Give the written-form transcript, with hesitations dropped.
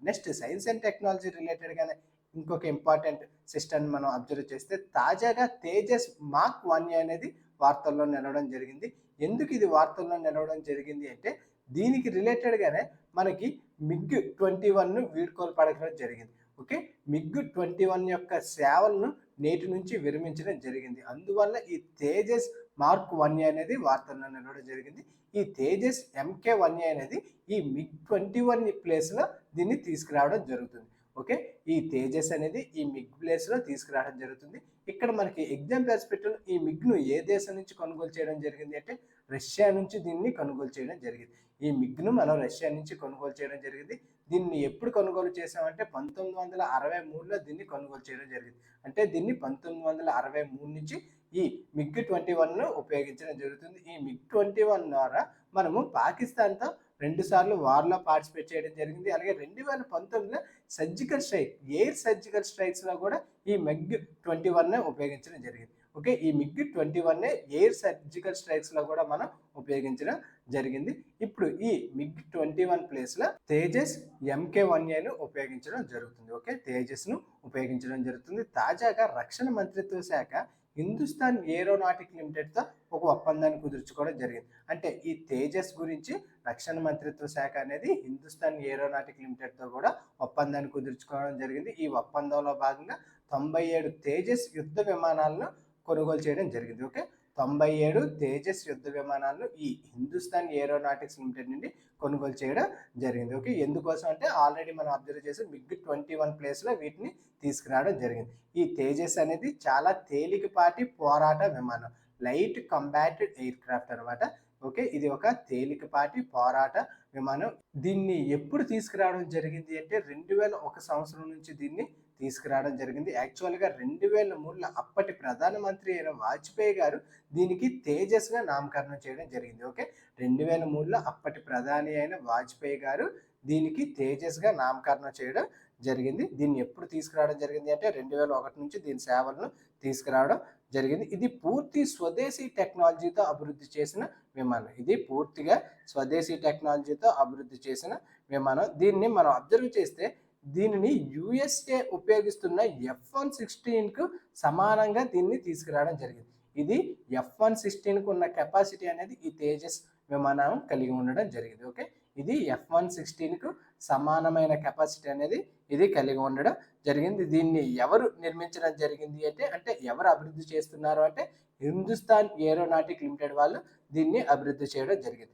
Next science and technology రిలేటెడ్గానే ఇంకొక important system మనం observe చేస్తే తాజాగా తేజస్ మార్క్ 1 అనేది వార్తల్లో నిలవడం జరిగింది. ఎందుకు ఇది వార్తల్లో నిలవడం జరిగింది అంటే దీనికి రిలేటెడ్గానే మనకి మిగ్ 21 వీడ్కోలు పడకడం జరిగింది. ఓకే, మిగ్ 21 యొక్క సేవలను నేటి నుంచి విరమించడం జరిగింది. అందువల్ల ఈ తేజస్ మార్క్ 1 అనేది వార్తల్లో నిలవడం జరిగింది. ఈ తేజస్ MK1 అనేది ఈ మిగ్ 21 ప్లేస్లో దీన్ని తీసుకురావడం జరుగుతుంది. ఓకే, ఈ తేజస్ అనేది ఈ మిగ్ ప్లేస్లో తీసుకురావడం జరుగుతుంది. ఇక్కడ మనకి ఎగ్జామ్ పర్స్పెక్టివ్ ఈ మిగ్ను ఏ దేశం నుంచి కొనుగోలు చేయడం జరిగింది అంటే రష్యా నుంచి దీన్ని కొనుగోలు చేయడం జరిగింది. ఈ మిగ్ను మనం రష్యా నుంచి కొనుగోలు చేయడం జరిగింది. దీన్ని ఎప్పుడు కొనుగోలు చేసామంటే 1963లో దీన్ని కొనుగోలు చేయడం జరిగింది. అంటే దీన్ని 1963 నుంచి ఈ మిగ్ 21ను ఉపయోగించడం జరుగుతుంది. ఈ మిగ్ 21 ద్వారా మనము పాకిస్తాన్తో 2 సార్లు వార్లో పార్టిసిపేట్ చేయడం జరిగింది. అలాగే 2019లో సర్జికల్ స్ట్రైక్, ఎయిర్ సర్జికల్ స్ట్రైక్స్లో కూడా ఈ మిగ్ 21నే ఉపయోగించడం జరిగింది. ఓకే, ఈ మిగ్ 21నే ఎయిర్ సర్జికల్ స్ట్రైక్స్లో కూడా మనం ఉపయోగించడం జరిగింది. ఇప్పుడు ఈ మిగ్ 21 ప్లేస్లో తేజస్ MK1Aను ఉపయోగించడం జరుగుతుంది. ఓకే, తేజస్ను ఉపయోగించడం జరుగుతుంది. తాజాగా రక్షణ మంత్రిత్వ శాఖ హిందుస్థాన్ ఏరోనాటిక్ లిమిటెడ్తో ఒక ఒప్పందాన్ని కుదుర్చుకోవడం జరిగింది. అంటే ఈ తేజస్ గురించి రక్షణ మంత్రిత్వ శాఖ అనేది హిందుస్థాన్ ఏరోనాటిక్ లిమిటెడ్తో కూడా ఒప్పందాన్ని కుదుర్చుకోవడం జరిగింది. ఈ ఒప్పందంలో భాగంగా 97 తేజస్ యుద్ధ విమానాలను కొనుగోలు చేయడం జరిగింది. ఓకే, 97 తేజస్ యుద్ధ విమానాలను ఈ హిందుస్థాన్ ఏరోనాటిక్స్ లిమిటెడ్ నుండి కొనుగోలు చేయడం జరిగింది. ఓకే, ఎందుకోసం అంటే ఆల్రెడీ మనం అబ్జర్వ్ చేసి మిగ్ 21 ప్లేస్లో వీటిని తీసుకురావడం జరిగింది. ఈ తేజస్ అనేది చాలా తేలికపాటి పోరాట విమానం, లైట్ కంబాట్ ఎయిర్ క్రాఫ్ట్ అనమాట. ఓకే, ఇది ఒక తేలికపాటి పోరాట విమానం. దీన్ని ఎప్పుడు తీసుకురావడం జరిగింది అంటే 2001 సంవత్సరం నుంచి దీన్ని తీసుకురావడం జరిగింది. యాక్చువల్గా 2003లో అప్పటి ప్రధానమంత్రి అయిన వాజ్పేయి గారు దీనికి తేజస్గా నామకరణం చేయడం జరిగింది. ఓకే, 2003లో అప్పటి ప్రధాని అయిన వాజ్పేయి గారు దీనికి తేజస్గా నామకరణం చేయడం జరిగింది. దీన్ని ఎప్పుడు తీసుకురావడం జరిగింది అంటే 2001 నుంచి దీని సేవలను తీసుకురావడం జరిగింది. ఇది పూర్తి స్వదేశీ టెక్నాలజీతో అభివృద్ధి చేసిన విమానం. ఇది పూర్తిగా స్వదేశీ టెక్నాలజీతో అభివృద్ధి చేసిన విమానం. దీన్ని మనం అబ్జర్వ్ చేస్తే దీనిని USA ఉపయోగిస్తున్న F-116కు సమానంగా దీన్ని తీసుకురావడం జరిగింది. ఇది F-116కు ఉన్న కెపాసిటీ అనేది ఈ తేజస్ విమానం కలిగి ఉండడం జరిగింది. ఓకే, ఇది F-116కు సమానమైన కెపాసిటీ అనేది ఇది కలిగి ఉండడం జరిగింది. దీన్ని ఎవరు నిర్మించడం జరిగింది అంటే ఎవరు అభివృద్ధి చేస్తున్నారు అంటే హిందుస్థాన్ ఏరోనాటిక్ లిమిటెడ్ వాళ్ళు దీన్ని అభివృద్ధి చేయడం జరిగింది.